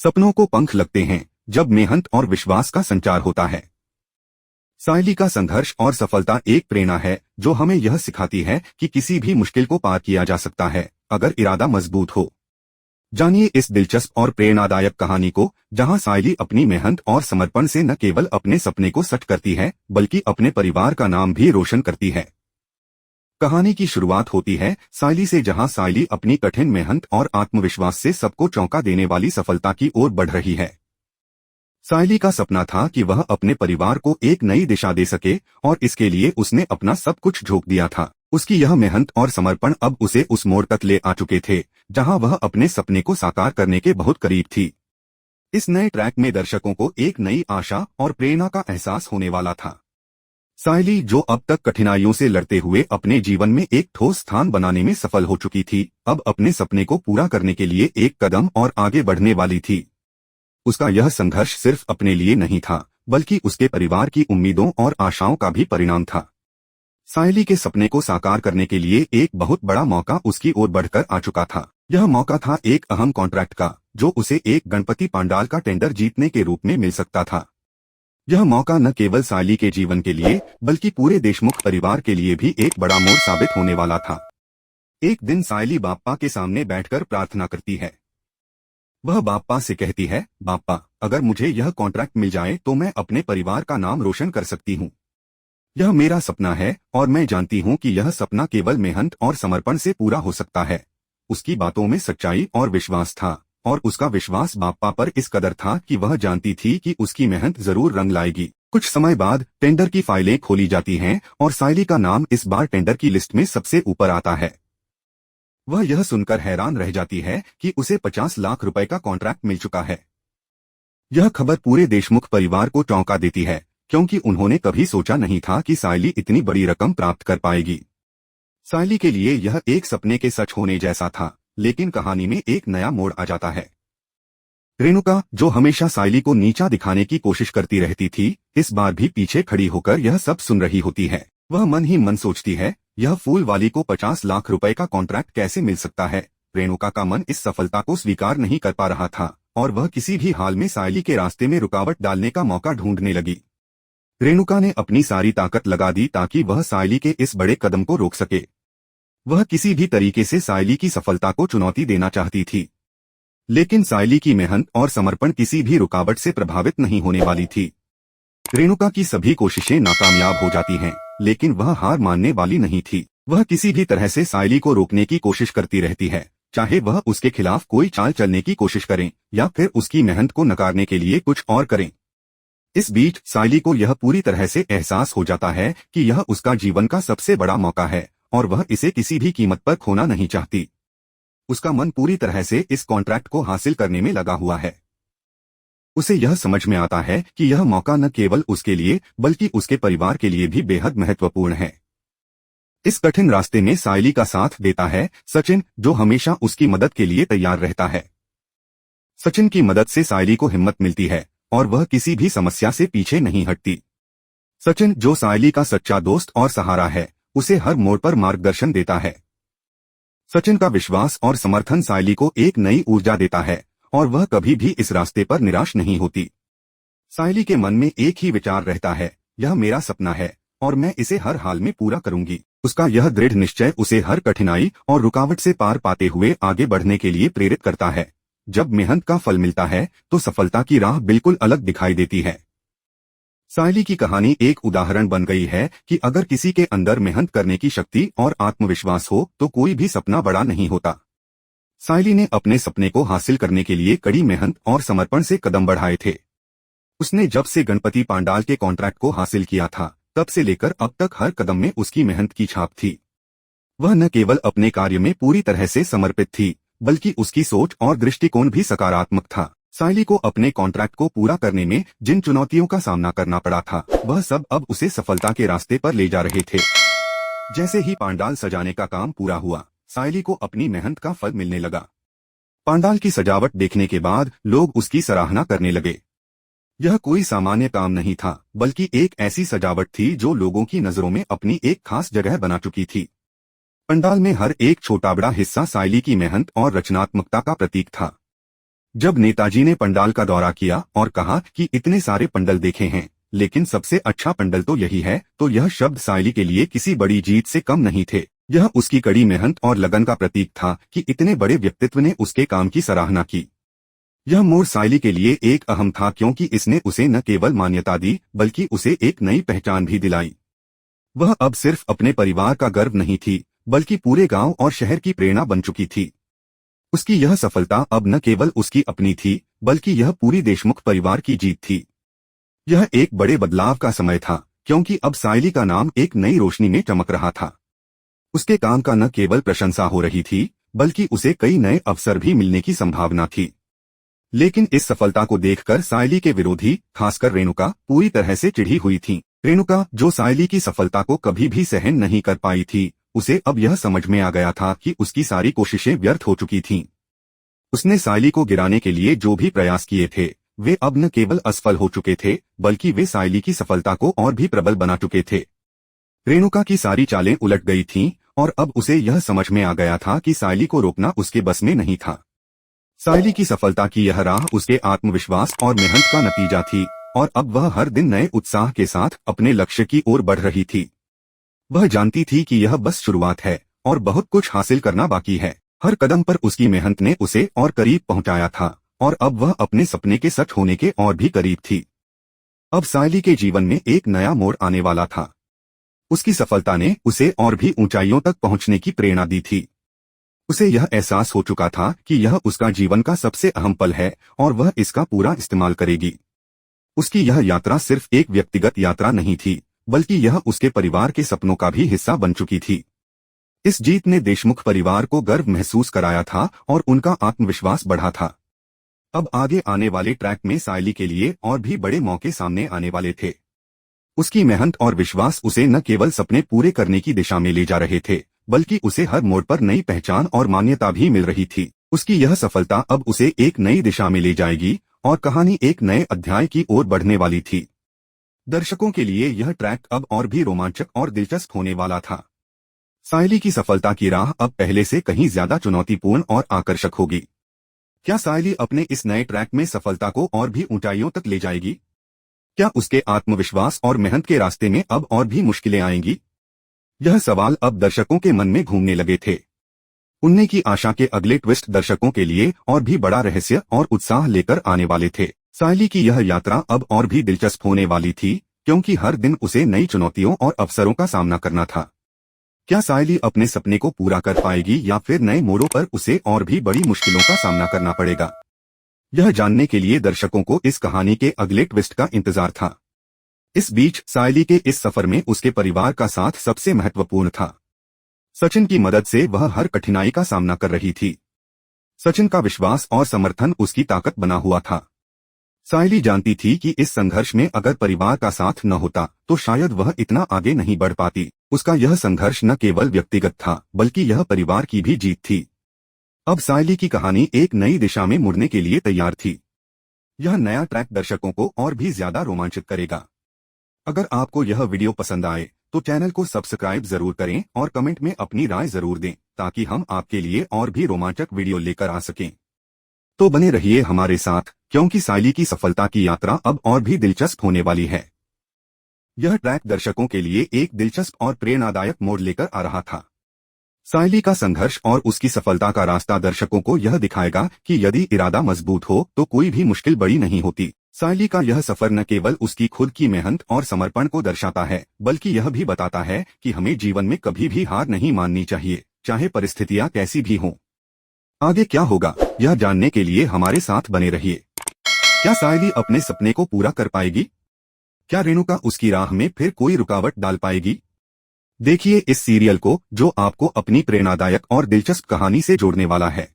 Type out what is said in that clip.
सपनों को पंख लगते हैं जब मेहनत और विश्वास का संचार होता है। सायली का संघर्ष और सफलता एक प्रेरणा है जो हमें यह सिखाती है कि किसी भी मुश्किल को पार किया जा सकता है अगर इरादा मजबूत हो। जानिए इस दिलचस्प और प्रेरणादायक कहानी को जहां सायली अपनी मेहनत और समर्पण से न केवल अपने सपने को सच करती है बल्कि अपने परिवार का नाम भी रोशन करती है। कहानी की शुरुआत होती है सायली से, जहां सायली अपनी कठिन मेहनत और आत्मविश्वास से सबको चौंका देने वाली सफलता की ओर बढ़ रही है। सायली का सपना था कि वह अपने परिवार को एक नई दिशा दे सके और इसके लिए उसने अपना सब कुछ झोंक दिया था। उसकी यह मेहनत और समर्पण अब उसे उस मोड़ तक ले आ चुके थे जहां वह अपने सपने को साकार करने के बहुत करीब थी। इस नए ट्रैक में दर्शकों को एक नई आशा और प्रेरणा का एहसास होने वाला था। सायली, जो अब तक कठिनाइयों से लड़ते हुए अपने जीवन में एक ठोस स्थान बनाने में सफल हो चुकी थी, अब अपने सपने को पूरा करने के लिए एक कदम और आगे बढ़ने वाली थी। उसका यह संघर्ष सिर्फ अपने लिए नहीं था बल्कि उसके परिवार की उम्मीदों और आशाओं का भी परिणाम था। सायली के सपने को साकार करने के लिए एक बहुत बड़ा मौका उसकी ओर बढ़कर आ चुका था। यह मौका था एक अहम कॉन्ट्रैक्ट का जो उसे एक गणपति पांडाल का टेंडर जीतने के रूप में मिल सकता था। यह मौका न केवल सायली के जीवन के लिए बल्कि पूरे देशमुख परिवार के लिए भी एक बड़ा मोड़ साबित होने वाला था। एक दिन सायली बाप्पा के सामने बैठकर प्रार्थना करती है। वह बाप्पा से कहती है, बाप्पा, अगर मुझे यह कॉन्ट्रैक्ट मिल जाए तो मैं अपने परिवार का नाम रोशन कर सकती हूँ। यह मेरा सपना है और मैं जानती हूँ कि यह सपना केवल मेहनत और समर्पण से पूरा हो सकता है। उसकी बातों में सच्चाई और विश्वास था और उसका विश्वास बाप्पा पर इस कदर था कि वह जानती थी कि उसकी मेहनत जरूर रंग लाएगी। कुछ समय बाद टेंडर की फाइलें खोली जाती हैं और सायली का नाम इस बार टेंडर की लिस्ट में सबसे ऊपर आता है। वह यह सुनकर हैरान रह जाती है कि उसे 50 लाख रुपए का कॉन्ट्रैक्ट मिल चुका है। यह खबर पूरे देशमुख परिवार को चौंका देती है क्योंकि उन्होंने कभी सोचा नहीं था कि सायली इतनी बड़ी रकम प्राप्त कर पाएगी। सायली के लिए यह एक सपने के सच होने जैसा था, लेकिन कहानी में एक नया मोड़ आ जाता है। रेणुका, जो हमेशा सायली को नीचा दिखाने की कोशिश करती रहती थी, इस बार भी पीछे खड़ी होकर यह सब सुन रही होती है। वह मन ही मन सोचती है, यह फूल वाली को 50 लाख रुपए का कॉन्ट्रैक्ट कैसे मिल सकता है। रेणुका का मन इस सफलता को स्वीकार नहीं कर पा रहा था और वह किसी भी हाल में सायली के रास्ते में रुकावट डालने का मौका ढूंढने लगी। रेणुका ने अपनी सारी ताकत लगा दी ताकि वह सायली के इस बड़े कदम को रोक सके। वह किसी भी तरीके से सायली की सफलता को चुनौती देना चाहती थी, लेकिन सायली की मेहनत और समर्पण किसी भी रुकावट से प्रभावित नहीं होने वाली थी। रेणुका की सभी कोशिशें नाकामयाब हो जाती हैं, लेकिन वह हार मानने वाली नहीं थी। वह किसी भी तरह से सायली को रोकने की कोशिश करती रहती है, चाहे वह उसके खिलाफ कोई चाल चलने की कोशिश करें या फिर उसकी मेहनत को नकारने के लिए कुछ और करें। इस बीच सायली को यह पूरी तरह से एहसास हो जाता है कि यह उसका जीवन का सबसे बड़ा मौका है और वह इसे किसी भी कीमत पर खोना नहीं चाहती। उसका मन पूरी तरह से इस कॉन्ट्रैक्ट को हासिल करने में लगा हुआ है। उसे यह समझ में आता है कि यह मौका न केवल उसके लिए बल्कि उसके परिवार के लिए भी बेहद महत्वपूर्ण है। इस कठिन रास्ते में सायली का साथ देता है सचिन, जो हमेशा उसकी मदद के लिए तैयार रहता है। सचिन की मदद से सायली को हिम्मत मिलती है और वह किसी भी समस्या से पीछे नहीं हटती। सचिन, जो सायली का सच्चा दोस्त और सहारा है, उसे हर मोड़ पर मार्गदर्शन देता है। सचिन का विश्वास और समर्थन सायली को एक नई ऊर्जा देता है और वह कभी भी इस रास्ते पर निराश नहीं होती। सायली के मन में एक ही विचार रहता है, यह मेरा सपना है और मैं इसे हर हाल में पूरा करूंगी। उसका यह दृढ़ निश्चय उसे हर कठिनाई और रुकावट से पार पाते हुए आगे बढ़ने के लिए प्रेरित करता है। जब मेहनत का फल मिलता है तो सफलता की राह बिल्कुल अलग दिखाई देती है। सायली की कहानी एक उदाहरण बन गई है कि अगर किसी के अंदर मेहनत करने की शक्ति और आत्मविश्वास हो तो कोई भी सपना बड़ा नहीं होता। सायली ने अपने सपने को हासिल करने के लिए कड़ी मेहनत और समर्पण से कदम बढ़ाए थे। उसने जब से गणपति पांडाल के कॉन्ट्रैक्ट को हासिल किया था, तब से लेकर अब तक हर कदम में उसकी मेहनत की छाप थी। वह न केवल अपने कार्य में पूरी तरह से समर्पित थी, बल्कि उसकी सोच और दृष्टिकोण भी सकारात्मक था। सायली को अपने कॉन्ट्रैक्ट को पूरा करने में जिन चुनौतियों का सामना करना पड़ा था, वह सब अब उसे सफलता के रास्ते पर ले जा रहे थे। जैसे ही पांडाल सजाने का काम पूरा हुआ, सायली को अपनी मेहनत का फल मिलने लगा। पांडाल की सजावट देखने के बाद लोग उसकी सराहना करने लगे। यह कोई सामान्य काम नहीं था, बल्कि एक ऐसी सजावट थी जो लोगों की नजरों में अपनी एक खास जगह बना चुकी थी। पंडाल में हर एक छोटा बड़ा हिस्सा सायली की मेहनत और रचनात्मकता का प्रतीक था। जब नेताजी ने पंडाल का दौरा किया और कहा कि इतने सारे पंडल देखे हैं, लेकिन सबसे अच्छा पंडल तो यही है, तो यह शब्द सायली के लिए किसी बड़ी जीत से कम नहीं थे। यह उसकी कड़ी मेहनत और लगन का प्रतीक था कि इतने बड़े व्यक्तित्व ने उसके काम की सराहना की। यह मोड़ सायली के लिए एक अहम था, क्योंकि इसने उसे न केवल मान्यता दी बल्कि उसे एक नई पहचान भी दिलाई। वह अब सिर्फ अपने परिवार का गर्व नहीं थी, बल्कि पूरे गांव और शहर की प्रेरणा बन चुकी थी। उसकी यह सफलता अब न केवल उसकी अपनी थी, बल्कि यह पूरी देशमुख परिवार की जीत थी। यह एक बड़े बदलाव का समय था, क्योंकि अब सायली का नाम एक नई रोशनी में चमक रहा था। उसके काम का न केवल प्रशंसा हो रही थी, बल्कि उसे कई नए अवसर भी मिलने की संभावना थी। लेकिन इस सफलता को देखकर सायली के विरोधी, खासकर रेणुका, पूरी तरह से चिढ़ी हुई थी। रेणुका, जो सायली की सफलता को कभी भी सहन नहीं कर पाई थी, उसे अब यह समझ में आ गया था कि उसकी सारी कोशिशें व्यर्थ हो चुकी थीं। उसने सायली को गिराने के लिए जो भी प्रयास किए थे, वे अब न केवल असफल हो चुके थे, बल्कि वे सायली की सफलता को और भी प्रबल बना चुके थे। रेणुका की सारी चालें उलट गई थीं, और अब उसे यह समझ में आ गया था कि सायली को रोकना उसके बस में नहीं था। सायली की सफलता की यह राह उसके आत्मविश्वास और मेहनत का नतीजा थी, और अब वह हर दिन नए उत्साह के साथ अपने लक्ष्य की ओर बढ़ रही थी। वह जानती थी कि यह बस शुरुआत है और बहुत कुछ हासिल करना बाकी है। हर कदम पर उसकी मेहनत ने उसे और करीब पहुंचाया था, और अब वह अपने सपने के सच होने के और भी करीब थी। अब सायली के जीवन में एक नया मोड़ आने वाला था। उसकी सफलता ने उसे और भी ऊंचाइयों तक पहुंचने की प्रेरणा दी थी। उसे यह एहसास हो चुका था कि यह उसका जीवन का सबसे अहम पल है, और वह इसका पूरा इस्तेमाल करेगी। उसकी यह यात्रा सिर्फ एक व्यक्तिगत यात्रा नहीं थी, बल्कि यह उसके परिवार के सपनों का भी हिस्सा बन चुकी थी। इस जीत ने देशमुख परिवार को गर्व महसूस कराया था और उनका आत्मविश्वास बढ़ा था। अब आगे आने वाले ट्रैक में सायली के लिए और भी बड़े मौके सामने आने वाले थे। उसकी मेहनत और विश्वास उसे न केवल सपने पूरे करने की दिशा में ले जा रहे थे, बल्कि उसे हर मोड़ पर नई पहचान और मान्यता भी मिल रही थी। उसकी यह सफलता अब उसे एक नई दिशा में ले जाएगी, और कहानी एक नए अध्याय की ओर बढ़ने वाली थी। दर्शकों के लिए यह ट्रैक अब और भी रोमांचक और दिलचस्प होने वाला था। सायली की सफलता की राह अब पहले से कहीं ज्यादा चुनौतीपूर्ण और आकर्षक होगी। क्या सायली अपने इस नए ट्रैक में सफलता को और भी ऊंचाइयों तक ले जाएगी? क्या उसके आत्मविश्वास और मेहनत के रास्ते में अब और भी मुश्किलें आएंगी? यह सवाल अब दर्शकों के मन में घूमने लगे थे। उनने की आशा के अगले ट्विस्ट दर्शकों के लिए और भी बड़ा रहस्य और उत्साह लेकर आने वाले थे। सायली की यह यात्रा अब और भी दिलचस्प होने वाली थी, क्योंकि हर दिन उसे नई चुनौतियों और अवसरों का सामना करना था। क्या सायली अपने सपने को पूरा कर पाएगी, या फिर नए मोड़ों पर उसे और भी बड़ी मुश्किलों का सामना करना पड़ेगा? यह जानने के लिए दर्शकों को इस कहानी के अगले ट्विस्ट का इंतजार था। इस बीच सायली के इस सफर में उसके परिवार का साथ सबसे महत्वपूर्ण था। सचिन की मदद से वह हर कठिनाई का सामना कर रही थी। सचिन का विश्वास और समर्थन उसकी ताकत बना हुआ था। सायली जानती थी कि इस संघर्ष में अगर परिवार का साथ न होता तो शायद वह इतना आगे नहीं बढ़ पाती। उसका यह संघर्ष न केवल व्यक्तिगत था, बल्कि यह परिवार की भी जीत थी। अब सायली की कहानी एक नई दिशा में मुड़ने के लिए तैयार थी। यह नया ट्रैक दर्शकों को और भी ज्यादा रोमांचित करेगा। अगर आपको यह वीडियो पसंद आए तो चैनल को सब्सक्राइब जरूर करें और कमेंट में अपनी राय जरूर दें, ताकि हम आपके लिए और भी रोमांचक वीडियो लेकर आ सकें। तो बने रहिए हमारे साथ, क्योंकि सायली की सफलता की यात्रा अब और भी दिलचस्प होने वाली है। यह ट्रैक दर्शकों के लिए एक दिलचस्प और प्रेरणादायक मोड़ लेकर आ रहा था। सायली का संघर्ष और उसकी सफलता का रास्ता दर्शकों को यह दिखाएगा कि यदि इरादा मजबूत हो तो कोई भी मुश्किल बड़ी नहीं होती। सायली का यह सफर न केवल उसकी खुद की मेहनत और समर्पण को दर्शाता है, बल्कि यह भी बताता है कि हमें जीवन में कभी भी हार नहीं माननी चाहिए, चाहे परिस्थितियां कैसी भी हों। आगे क्या होगा, यह जानने के लिए हमारे साथ बने रहिए। क्या सायली अपने सपने को पूरा कर पाएगी? क्या रेणुका उसकी राह में फिर कोई रुकावट डाल पाएगी? देखिए इस सीरियल को, जो आपको अपनी प्रेरणादायक और दिलचस्प कहानी से जोड़ने वाला है।